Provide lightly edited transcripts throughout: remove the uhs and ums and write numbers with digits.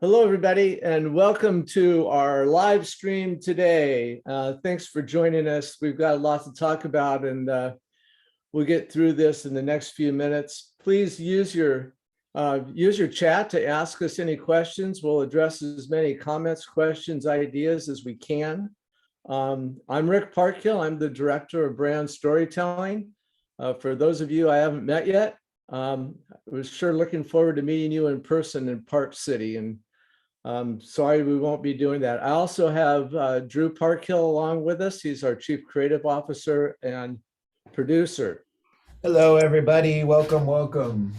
Hello, everybody, and welcome to our live stream today. Thanks for joining us. We've got a lot to talk about, and we'll get through this in the next few minutes. Please use your chat to ask us any questions. We'll address as many comments, questions, ideas as we can. I'm Rick Parkhill. I'm the director of brand storytelling. For those of you I haven't met yet, I was sure looking forward to meeting you in person in Park City, and sorry we won't be doing that. I also have Drew Parkhill along with us. He's our Chief Creative Officer and producer. Hello, everybody. Welcome, welcome.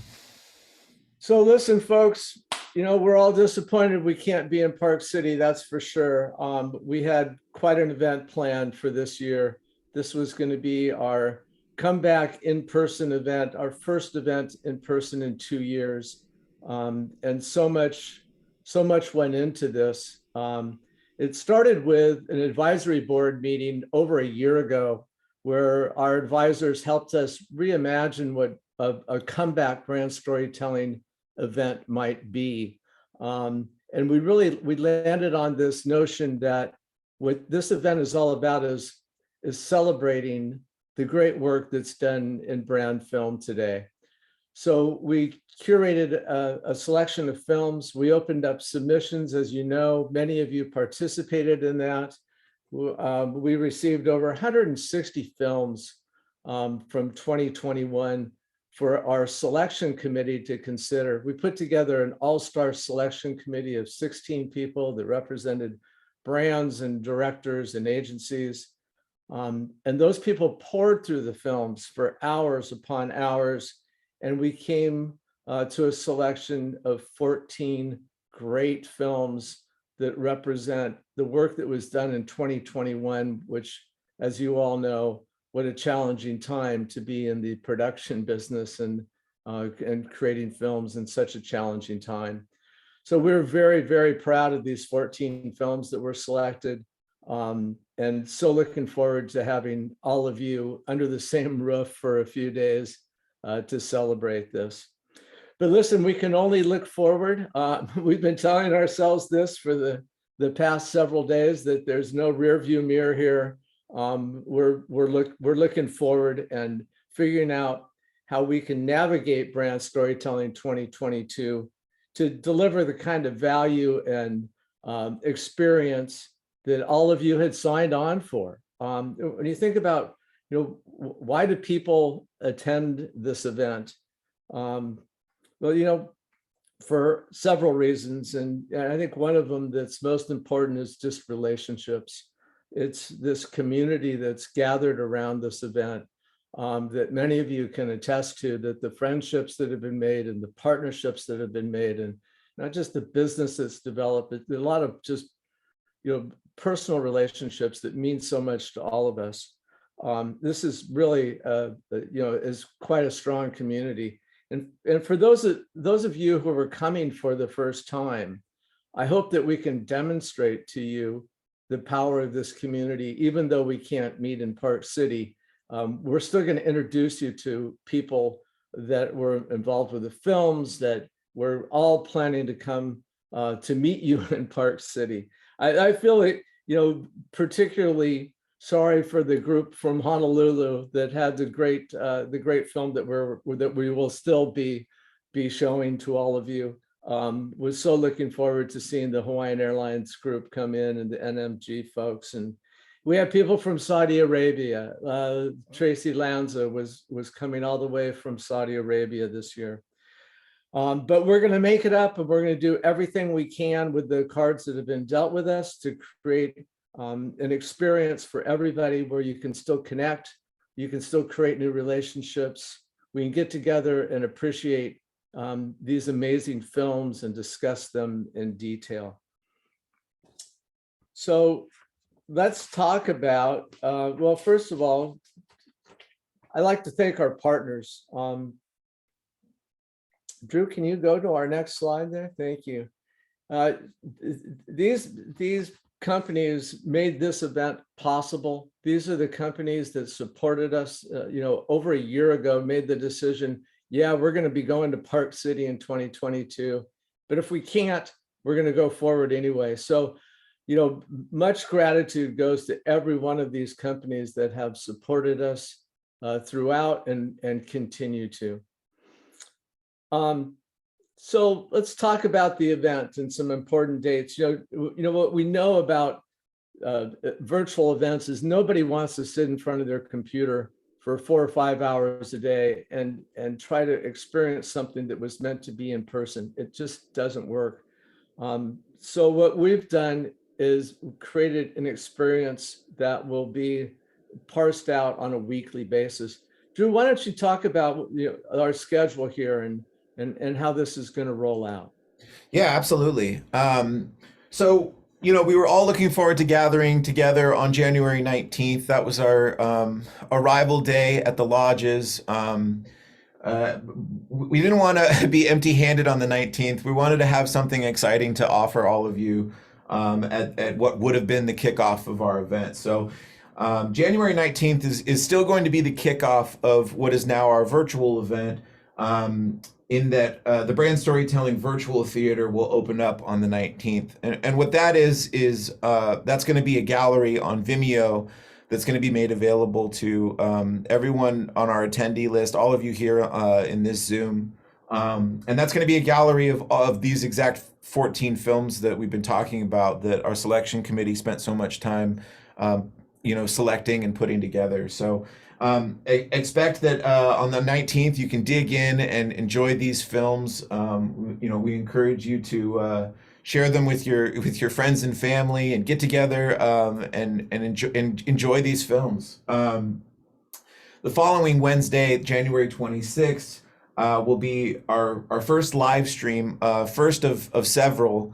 So listen, folks, we're all disappointed we can't be in Park City, that's for sure. We had quite an event planned for this year. This was going to be our comeback in-person event, our first event in person in 2 years. And so much went into this. It started with an advisory board meeting over a year ago, where our advisors helped us reimagine what a comeback brand storytelling event might be. And we landed on this notion that what this event is all about is celebrating the great work that's done in brand film today. So we curated a selection of films. We opened up submissions, as you know. Many of you participated in that. We received over 160 films from 2021 for our selection committee to consider. We put together an all-star selection committee of 16 people that represented brands and directors and agencies. And those people poured through the films for hours upon hours. And we came to a selection of 14 great films that represent the work that was done in 2021, which, as you all know, what a challenging time to be in the production business and creating films in such a challenging time. So we're very, very proud of these 14 films that were selected, and so looking forward to having all of you under the same roof for a few days to celebrate this. But listen, we can only look forward. We've been telling ourselves this for the past several days, that there's no rear view mirror here. We're looking forward and figuring out how we can navigate brand storytelling 2022 to deliver the kind of value and experience that all of you had signed on for. When you think about, why do people attend this event? Well, for several reasons. And I think one of them that's most important is just relationships. It's this community that's gathered around this event that many of you can attest to, that the friendships that have been made and the partnerships that have been made, and not just the business that's developed, but a lot of just, personal relationships that mean so much to all of us. This is really, is quite a strong community. And for those of you who are coming for the first time, I hope that we can demonstrate to you the power of this community. Even though we can't meet in Park City, we're still going to introduce you to people that were involved with the films, that we're all planning to come to meet you in Park City. I feel like, particularly sorry for the group from Honolulu that had the great film that we will still be showing to all of you. Was so looking forward to seeing the Hawaiian Airlines group come in, and the NMG folks, and we have people from Saudi Arabia. Tracy Lanza was coming all the way from Saudi Arabia this year. But we're going to make it up, and we're going to do everything we can with the cards that have been dealt with us to create an experience for everybody where you can still connect, you can still create new relationships. We can get together and appreciate these amazing films and discuss them in detail. So let's talk about, well, first of all, I'd like to thank our partners. Drew, can you go to our next slide there? Thank you. These companies made this event possible. These are the companies that supported us, over a year ago, made the decision, yeah, we're going to be going to Park City in 2022. But if we can't, we're going to go forward anyway. So, much gratitude goes to every one of these companies that have supported us throughout and continue to. So let's talk about the event and some important dates. What we know about virtual events is nobody wants to sit in front of their computer for 4 or 5 hours a day and try to experience something that was meant to be in person. It just doesn't work. So what we've done is created an experience that will be parsed out on a weekly basis. Drew, why don't you talk about our schedule here and how this is going to roll out? Yeah, absolutely. So, we were all looking forward to gathering together on January 19th. That was our arrival day at the lodges. Uh, we didn't want to be empty-handed on the 19th. We wanted to have something exciting to offer all of you at what would have been the kickoff of our event. So January 19th is still going to be the kickoff of what is now our virtual event, in that the Brand Storytelling Virtual Theater will open up on the 19th. And what that is that's going to be a gallery on Vimeo that's going to be made available to everyone on our attendee list, all of you here in this Zoom. And that's going to be a gallery of these exact 14 films that we've been talking about that our selection committee spent so much time selecting and putting together. So expect that on the 19th you can dig in and enjoy these films. We encourage you to share them with your friends and family and get together and enjoy these films. The following Wednesday, January 26th, will be our first live stream, first of several,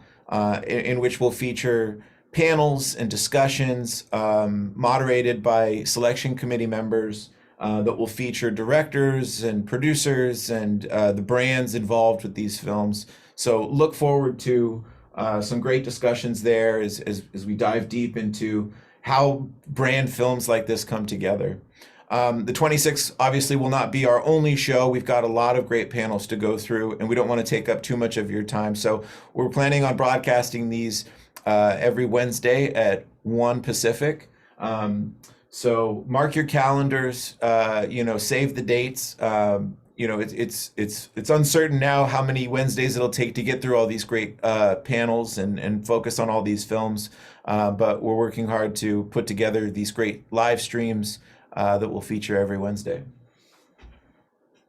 in which we'll feature panels and discussions moderated by selection committee members that will feature directors and producers and the brands involved with these films. So look forward to some great discussions there as we dive deep into how brand films like this come together. The 26th obviously will not be our only show. We've got a lot of great panels to go through, and we don't want to take up too much of your time. So we're planning on broadcasting these every Wednesday at 1 Pacific. So mark your calendars, save the dates. It's uncertain now how many Wednesdays it'll take to get through all these great panels and focus on all these films. But we're working hard to put together these great live streams that will feature every Wednesday.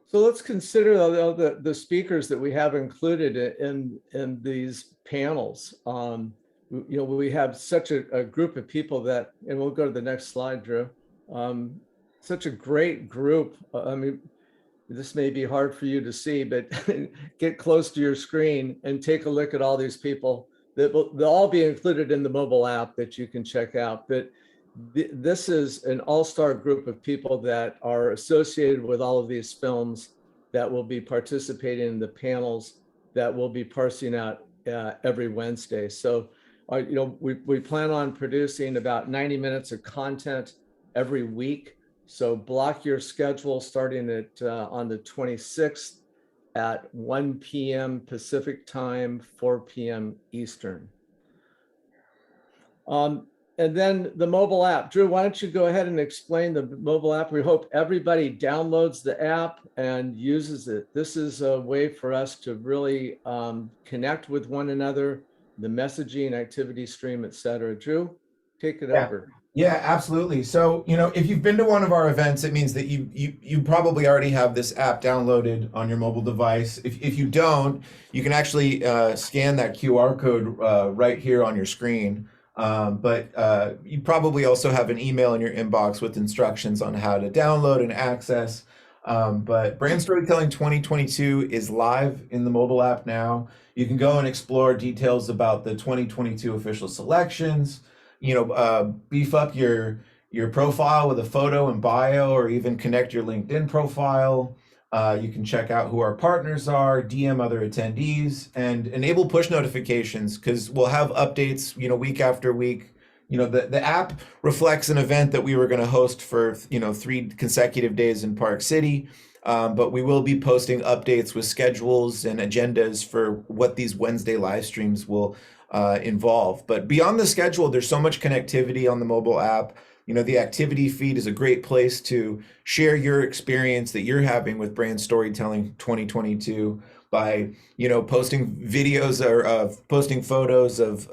So let's consider the speakers that we have included in these panels. We have such a group of people that, and we'll go to the next slide, Drew. Such a great group. This may be hard for you to see, but get close to your screen and take a look at all these people. They'll all be included in the mobile app that you can check out. But this is an all-star group of people that are associated with all of these films that will be participating in the panels that will be parsing out every Wednesday. So, we plan on producing about 90 minutes of content every week. So block your schedule starting at on the 26th at 1 p.m. Pacific time, 4 p.m. Eastern. And then the mobile app. Drew, why don't you go ahead and explain the mobile app? We hope everybody downloads the app and uses it. This is a way for us to really connect with one another, the messaging, activity stream, et cetera. Drew, take it over. Yeah, absolutely. So, if you've been to one of our events, it means that you probably already have this app downloaded on your mobile device. If you don't, you can actually scan that QR code right here on your screen. But you probably also have an email in your inbox with instructions on how to download and access. But Brand Storytelling 2022 is live in the mobile app now. You can go and explore details about the 2022 official selections. Beef up your profile with a photo and bio, or even connect your LinkedIn profile. You can check out who our partners are, DM other attendees, and enable push notifications, because we'll have updates, week after week. The app reflects an event that we were going to host for, 3 consecutive days in Park City. But we will be posting updates with schedules and agendas for what these Wednesday live streams will involve. But beyond the schedule, there's so much connectivity on the mobile app. You know, the activity feed is a great place to share your experience that you're having with Brand Storytelling 2022 by, you know, posting videos or posting photos of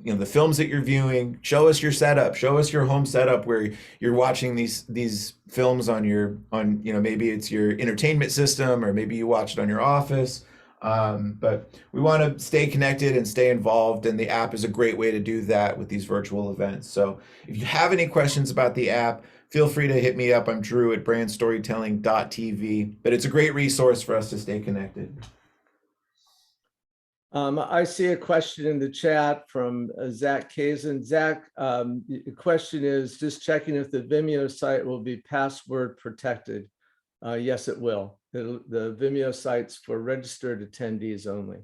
you know, the films that you're viewing. Show us your setup. Show us your home setup where you're watching these films on your you know, maybe it's your entertainment system or maybe you watch it on your office. But we want to stay connected and stay involved, and the app is a great way to do that with these virtual events. So if you have any questions about the app, feel free to hit me up. I'm Drew at BrandStorytelling.tv, but it's a great resource for us to stay connected. I see a question in the chat from Zach Kazan. Zach, the question is just checking if the Vimeo site will be password protected. Yes, it will. The Vimeo site's for registered attendees only.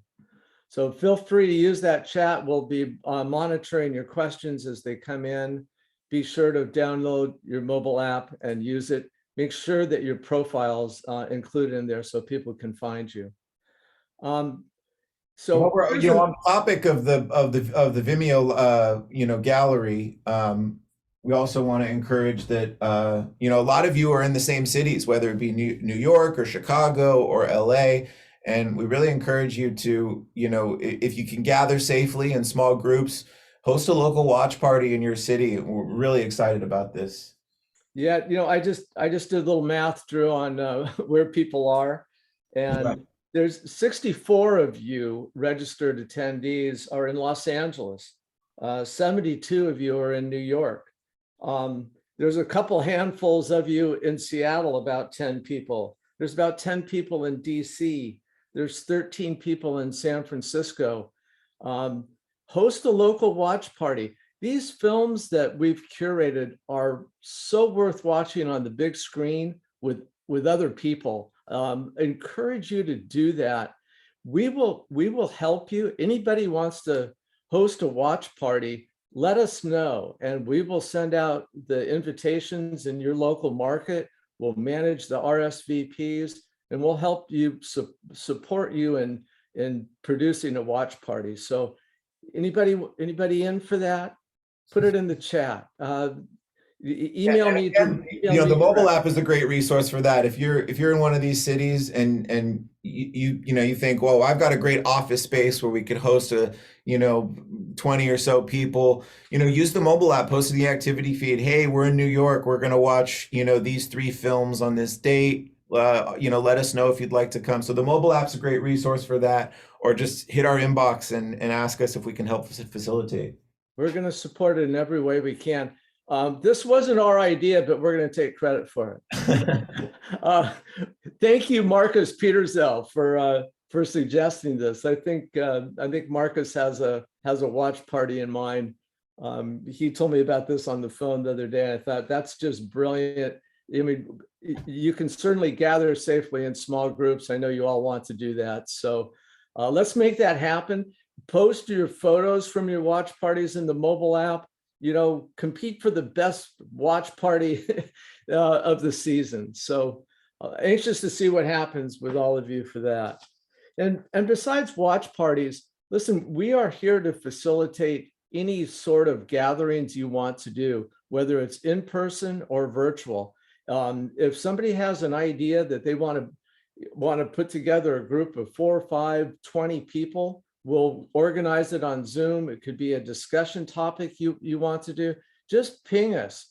So feel free to use that chat. We'll be monitoring your questions as they come in. Be sure to download your mobile app and use it. Make sure that your profile's included in there so people can find you. So Well, we're, you know, on the topic of the Vimeo you know, gallery, we also want to encourage that you know, a lot of you are in the same cities, whether it be New York or Chicago or LA, and we really encourage you to, you know, if you can gather safely in small groups, host a local watch party in your city. We're really excited about this. yeah, you know, I just did a little math, Drew, on where people are, Yeah. and there's 64 of you registered attendees are in Los Angeles. 72 of you are in New York. There's a couple handfuls of you in Seattle, about 10 people. There's about 10 people in DC. There's 13 people in San Francisco. Host a local watch party. These films that we've curated are so worth watching on the big screen with other people. Encourage you to do that. We will help you. Anybody wants to host a watch party, let us know, and we will send out the invitations in your local market. We'll manage the RSVPs, and we'll help you support you in producing a watch party. So anybody in for that? Put it in the chat. Email me. You know, the mobile app is a great resource for that. If you're in one of these cities and you know, you think, well, I've got a great office space where we could host a, you know, 20 or so people, you know, use the mobile app, post the activity feed. Hey, we're in New York. We're going to watch, you know, these 3 films on this date. You know, let us know if you'd like to come. So the mobile app's a great resource for that, or just hit our inbox and ask us if we can help facilitate. We're going to support it in every way we can. This wasn't our idea, but we're going to take credit for it. Thank you, Marcus Peterzel, for suggesting this. I think Marcus has a watch party in mind. He told me about this on the phone the other day. I thought that's just brilliant. I mean, you can certainly gather safely in small groups. I know you all want to do that. So let's make that happen. Post your photos from your watch parties in the mobile app. You know, compete for the best watch party of the season. So anxious to see what happens with all of you for that. And besides watch parties, listen, we are here to facilitate any sort of gatherings you want to do, whether it's in person or virtual. If somebody has an idea that they want to put together a group of 4, 5, 20 people, we'll organize it on Zoom. It could be a discussion topic you want to do. Just ping us.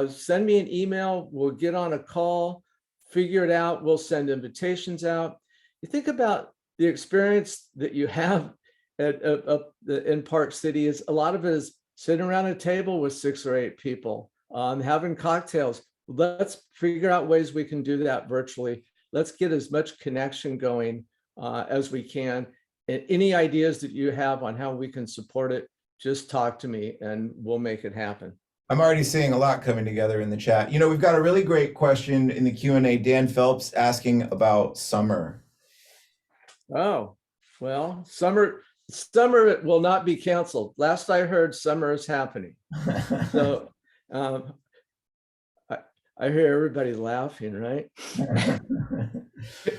Send me an email. We'll get on a call, figure it out. We'll send invitations out. You think about the experience that you have in Park City. Is a lot of it is sitting around a table with 6 or 8 people, having cocktails. Let's figure out ways we can do that virtually. Let's get as much connection going as we can. Any ideas that you have on how we can support it, just talk to me and we'll make it happen. I'm already seeing a lot coming together in the chat. You know, we've got a really great question in the Q&A. Dan Phelps asking about summer. Oh, well, summer will not be canceled. Last I heard, summer is happening. So I hear everybody laughing, right?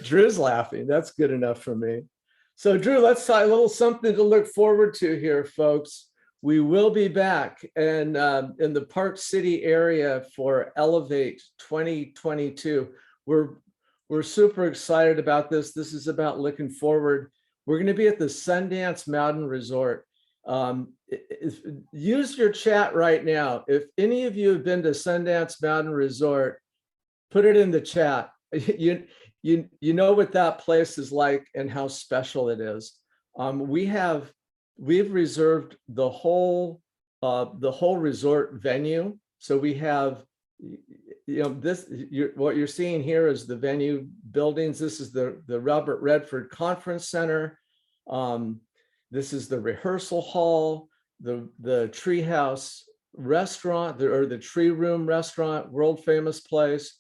Drew's laughing. That's good enough for me. So Drew, let's talk a little something to look forward to here, folks. We will be back and in the Park City area for Elevate 2022. We're super excited about this. This is about looking forward. We're going to be at the Sundance Mountain Resort. Use your chat right now. If any of you have been to Sundance Mountain Resort, put it in the chat. You know what that place is like and how special it is. We've reserved the whole resort venue. So we have, what you're seeing here is the venue buildings. This is the Robert Redford Conference Center. This is the rehearsal hall, the Treehouse restaurant, or the Tree Room restaurant, world famous place.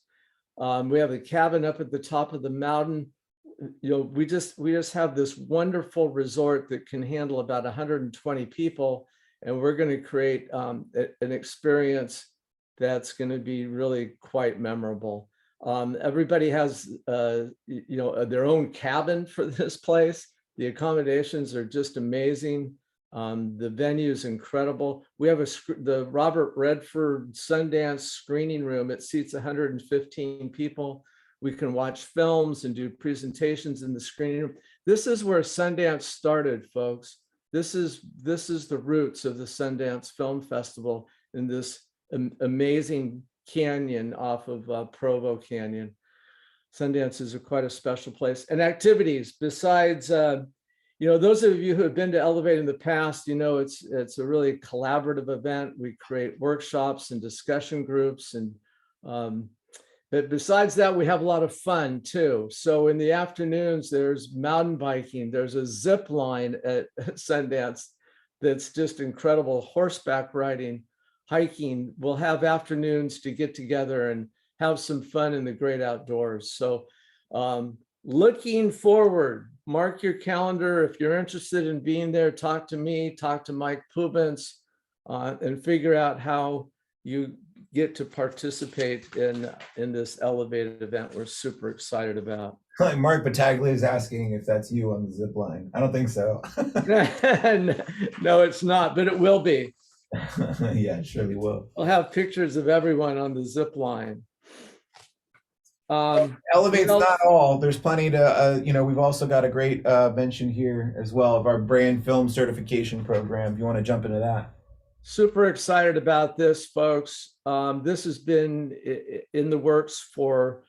We have the cabin up at the top of the mountain. We just have this wonderful resort that can handle about 120 people, and we're going to create an experience that's going to be really quite memorable. Everybody has their own cabin for this place. The accommodations are just amazing. The venue is incredible. We have the Robert Redford Sundance screening room. It seats 115 people. We can watch films and do presentations in the screening room. This is where Sundance started, folks. This is the roots of the Sundance Film Festival in this amazing canyon off of Provo Canyon. Sundance is quite a special place. And activities besides, those of you who have been to Elevate in the past, it's a really collaborative event. We create workshops and discussion groups, and but besides that, we have a lot of fun too. So in the afternoons, there's mountain biking. There's a zip line at Sundance that's just incredible. Horseback riding, hiking. We'll have afternoons to get together and have some fun in the great outdoors. So looking forward, mark your calendar. If you're interested in being there, talk to me, talk to Mike Pubens, and figure out how you get to participate in this elevated event we're super excited about. Mark Battaglia is asking if that's you on the zip line. I don't think so. No, it's not, but it will be. Yeah, it surely will. We'll have pictures of everyone on the zip line. Elevate's not all. There's plenty to, we've also got a great mention here as well of our brand film certification program. If you want to jump into that. Super excited about this, folks. This has been in the works for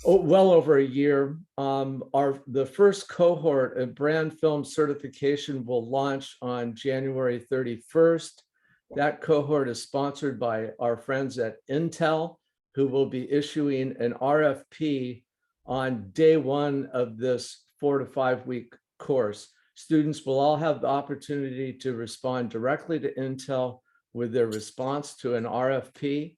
well over a year. The first cohort of brand film certification will launch on January 31st. That cohort is sponsored by our friends at Intel, who will be issuing an RFP on day one of this 4 to 5 week course. Students will all have the opportunity to respond directly to Intel with their response to an RFP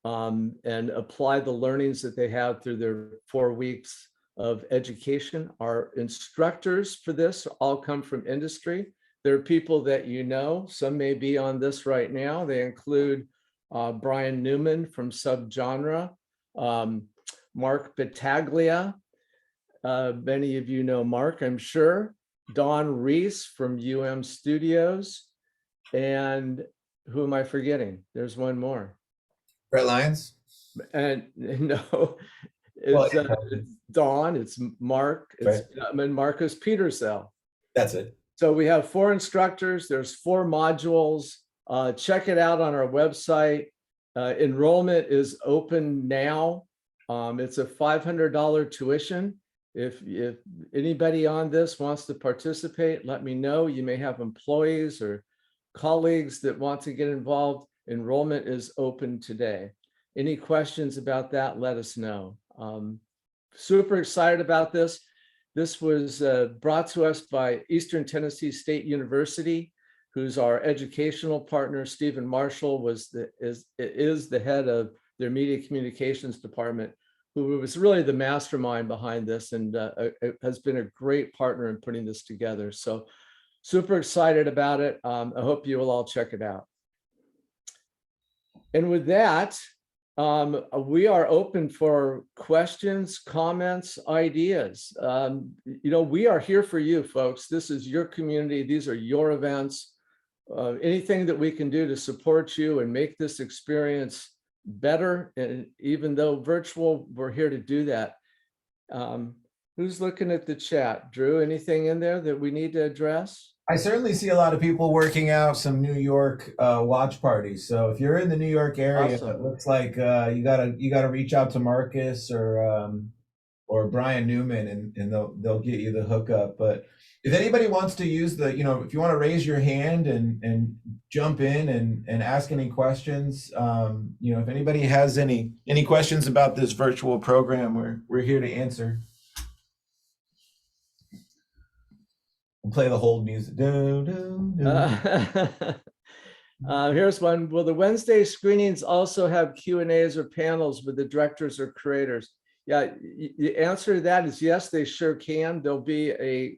and apply the learnings that they have through their 4 weeks of education. Our instructors for this all come from industry. There are people that some may be on this right now. They include Brian Newman from Subgenre, Mark Battaglia. Many of you know Mark, I'm sure. Don Reese from Studios. And who am I forgetting? There's one more. Brett Lyons? And no, it's Don, it's Mark, and Marcus Petersell. That's it. So we have 4 instructors. There's 4 modules. Check it out on our website. Enrollment is open now. It's a $500 tuition. If anybody on this wants to participate, let me know. You may have employees or colleagues that want to get involved. Enrollment is open today. Any questions about that, let us know. Super excited about this. This was brought to us by Eastern Tennessee State University, who's our educational partner. Stephen Marshall is the head of their media communications department, who was really the mastermind behind this and has been a great partner in putting this together. So super excited about it. I hope you will all check it out. And with that, We are open for questions, comments, ideas. We are here for you, folks. This is your community. These are your events. Anything that we can do to support you and make this experience better, and even though virtual, we're here to do that. Who's looking at the chat? Drew, anything in there that we need to address? I certainly see a lot of people working out some New York watch parties. So if you're in the New York area, Awesome. it looks like you gotta reach out to Marcus or Brian Newman, and they'll get you the hookup. But if anybody wants to use if you want to raise your hand and jump in and ask any questions, if anybody has any questions about this virtual program, we're here to answer. We'll play the hold music. Here's one. Will the Wednesday screenings also have Q&As or panels with the directors or creators? Yeah, the answer to that is yes, they sure can. There'll be a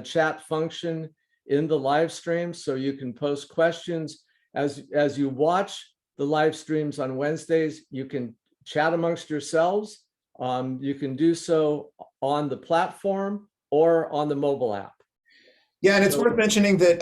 chat function in the live stream, so you can post questions as you watch the live streams on Wednesdays. You can chat amongst yourselves. You can do so on the platform or on the mobile app. Yeah, and it's worth mentioning that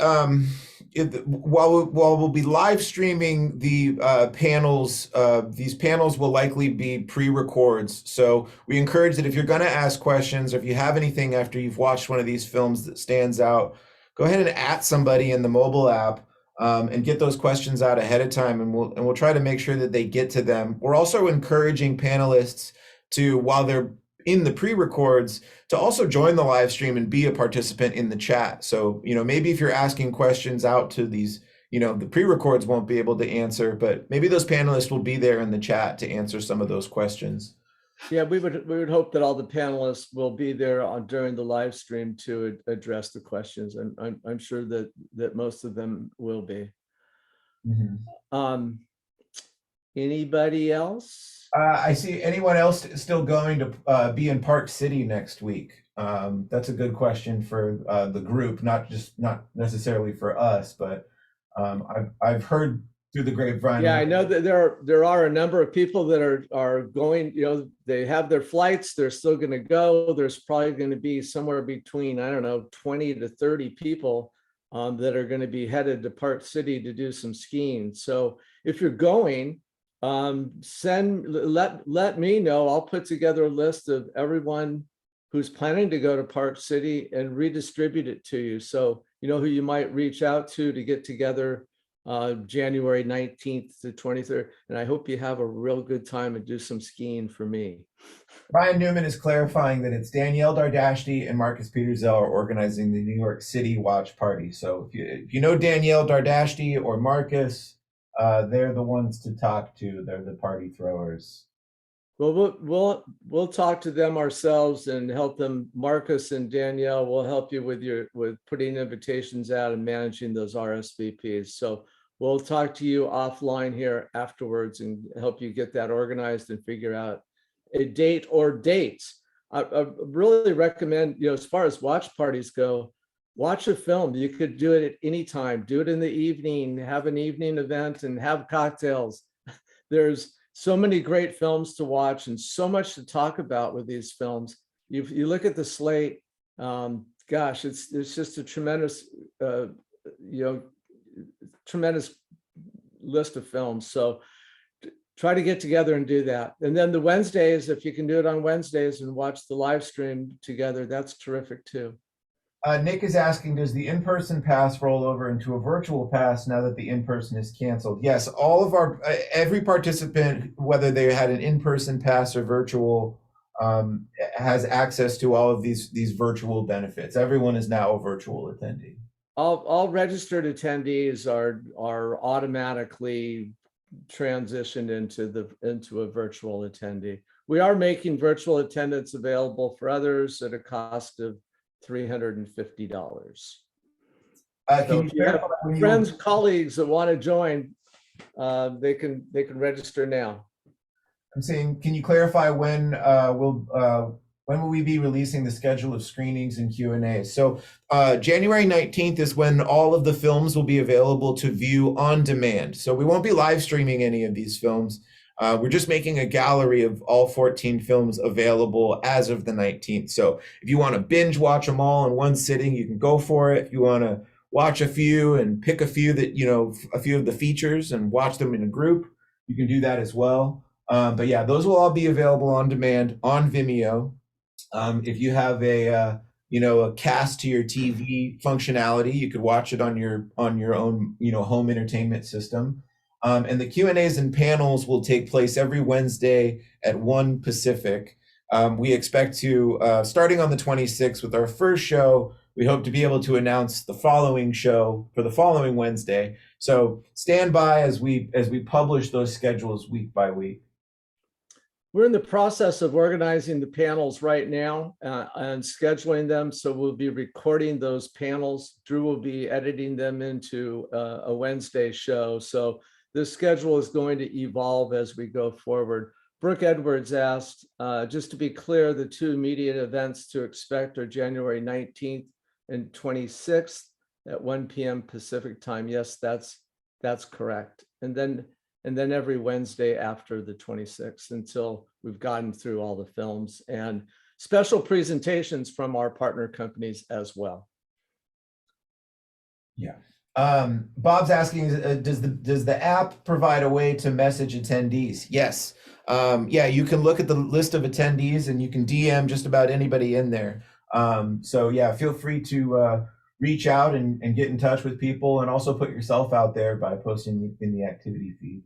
while we'll be live streaming the panels, these panels will likely be pre-records. So we encourage that if you're going to ask questions, or if you have anything after you've watched one of these films that stands out, go ahead and @ somebody in the mobile app and get those questions out ahead of time, and we'll try to make sure that they get to them. We're also encouraging panelists to, while they're in the pre-records, to also join the live stream and be a participant in the chat. So, maybe if you're asking questions out to these, the pre-records won't be able to answer, but maybe those panelists will be there in the chat to answer some of those questions. Yeah, we would hope that all the panelists will be there during the live stream to address the questions, and I'm sure that most of them will be. Mm-hmm. Anybody else? I see anyone else still going to be in Park City next week? That's a good question for the group, not necessarily for us, but I've heard through the grapevine. Yeah, I know that there are a number of people that are going. They have their flights. They're still going to go. There's probably going to be somewhere between 20 to 30 people that are going to be headed to Park City to do some skiing. So if you're going, let me know. I'll put together a list of everyone who's planning to go to Park City and redistribute it to you, so you know who you might reach out to get together January 19th to 23rd. And I hope you have a real good time and do some skiing for me. Brian Newman is clarifying that it's Danielle Dardashti and Marcus Peterzell are organizing the New York City watch party. So if you know Danielle Dardashti or Marcus, they're the ones to talk to. They're the party throwers. Well, we'll talk to them ourselves and help them. Marcus and Danielle will help you with putting invitations out and managing those RSVPs. So we'll talk to you offline here afterwards and help you get that organized and figure out a date or dates. I really recommend, as far as watch parties go, watch a film. You could do it at any time. Do it in the evening, have an evening event and have cocktails. There's so many great films to watch and so much to talk about with these films. You look at the slate, gosh, it's just a tremendous, tremendous list of films. So try to get together and do that. And then the Wednesdays, if you can do it on Wednesdays and watch the live stream together, that's terrific too. Nick is asking, does the in-person pass roll over into a virtual pass now that the in-person is canceled? Yes, all of every participant, whether they had an in-person pass or virtual, has access to all of these virtual benefits. Everyone is now a virtual attendee. All registered attendees are automatically transitioned into a virtual attendee. We are making virtual attendance available for others at a cost of $350. So if you have friends, colleagues that want to join, they can register now. I'm saying, can you clarify when will we be releasing the schedule of screenings and Q&As? So January 19th is when all of the films will be available to view on demand. So we won't be live streaming any of these films. We're just making a gallery of all 14 films available as of the 19th. So if you want to binge watch them all in one sitting, you can go for it. If you want to watch a few and pick a few that, a few of the features and watch them in a group, you can do that as well. But yeah, those will all be available on demand on Vimeo. If you have a cast to your TV functionality, you could watch it on your own home entertainment system. And the Q&As and panels will take place every Wednesday at 1 Pacific. We expect to, starting on the 26th with our first show, we hope to be able to announce the following show for the following Wednesday. So stand by as we publish those schedules week by week. We're in the process of organizing the panels right now and scheduling them. So we'll be recording those panels. Drew will be editing them into a Wednesday show. So this schedule is going to evolve as we go forward. Brooke Edwards asked, just to be clear, the two immediate events to expect are January 19th and 26th at 1 p.m. Pacific time. Yes, that's correct. And then every Wednesday after the 26th until we've gotten through all the films and special presentations from our partner companies as well. Yeah. Bob's asking, does the app provide a way to message attendees? Yes. Yeah, you can look at the list of attendees and you can DM just about anybody in there. So yeah, feel free to reach out and get in touch with people, and also put yourself out there by posting in the activity feed.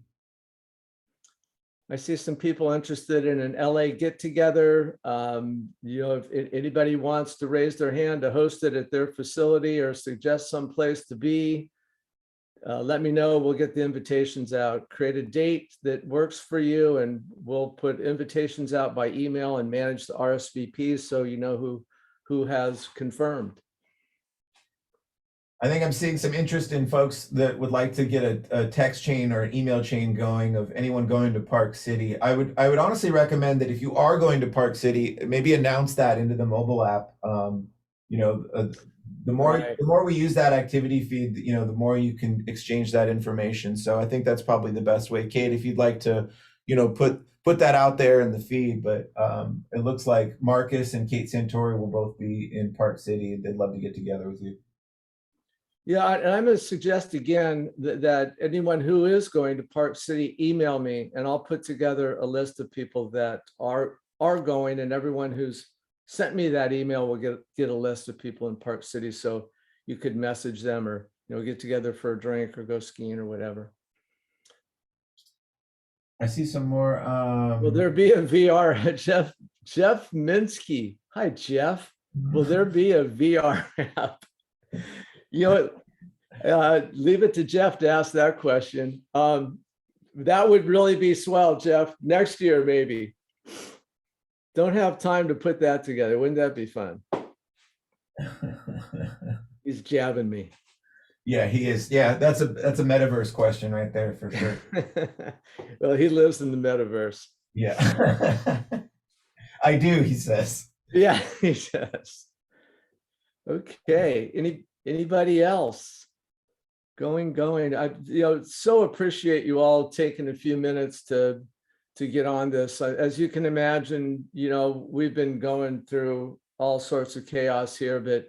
I see some people interested in an LA get together. If anybody wants to raise their hand to host it at their facility or suggest some place to be, let me know. We'll get the invitations out. Create a date that works for you, and we'll put invitations out by email and manage the RSVPs so you know who has confirmed. I think I'm seeing some interest in folks that would like to get a text chain or an email chain going of anyone going to Park City. I would honestly recommend that if you are going to Park City, maybe announce that into the mobile app. The more we use that activity feed, the more you can exchange that information. So I think that's probably the best way. Kate, if you'd like to, put that out there in the feed, but it looks like Marcus and Kate Santori will both be in Park City. They'd love to get together with you. Yeah, and I'm going to suggest again that anyone who is going to Park City, email me, and I'll put together a list of people that are going, and everyone who's sent me that email will get a list of people in Park City, so you could message them or get together for a drink or go skiing or whatever. I see some more. Will there be a VR? Jeff Minsky. Hi, Jeff. Will there be a VR app? Leave it to Jeff to ask that question. That would really be swell, Jeff. Next year, maybe. Don't have time to put that together. Wouldn't that be fun? He's jabbing me. Yeah, he is. Yeah, that's a metaverse question right there for sure. Well, he lives in the metaverse. Yeah. I do, he says. Yeah, he says. Okay. Anybody else? Going. I so appreciate you all taking a few minutes to get on this. As you can imagine, we've been going through all sorts of chaos here, but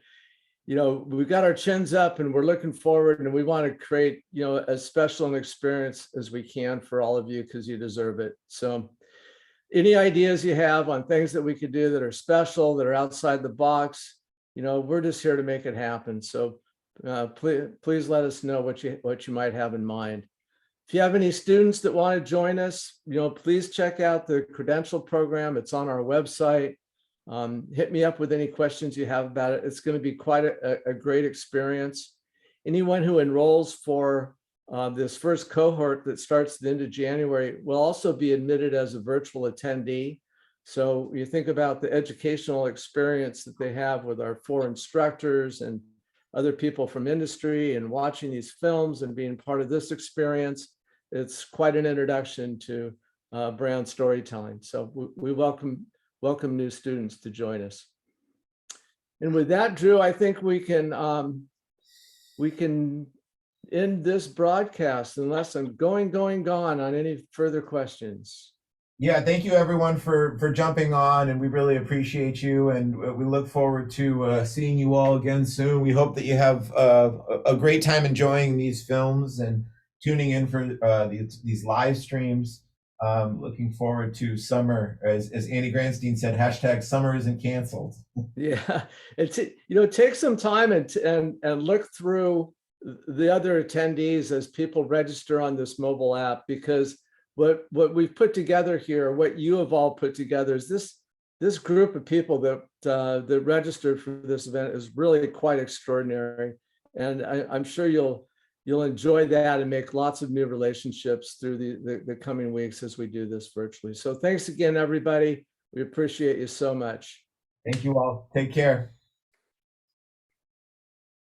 we've got our chins up and we're looking forward, and we want to create as special an experience as we can for all of you, because you deserve it. So any ideas you have on things that we could do that are special, that are outside the box, we're just here to make it happen. So please let us know what you might have in mind. If you have any students that want to join us, please check out the credential program. It's on our website. Hit me up with any questions you have about it. It's going to be quite a great experience. Anyone who enrolls for this first cohort that starts at the end of January will also be admitted as a virtual attendee. So you think about the educational experience that they have with our 4 instructors and other people from industry, and watching these films and being part of this experience. It's quite an introduction to brand storytelling. So we welcome new students to join us. And with that, Drew, I think we can end this broadcast unless I'm gone on any further questions. Yeah, thank you everyone for jumping on, and we really appreciate you, and we look forward to seeing you all again soon. We hope that you have a great time enjoying these films and tuning in for these live streams. Looking forward to summer, as Andy Granstein said, hashtag summer isn't canceled. Yeah, take some time and look through the other attendees as people register on this mobile app, because what we've put together here, what you have all put together, is this group of people that registered for this event is really quite extraordinary, and I'm sure you'll enjoy that and make lots of new relationships through the coming weeks as we do this virtually. So thanks again, everybody. We appreciate you so much. Thank you all. Take care.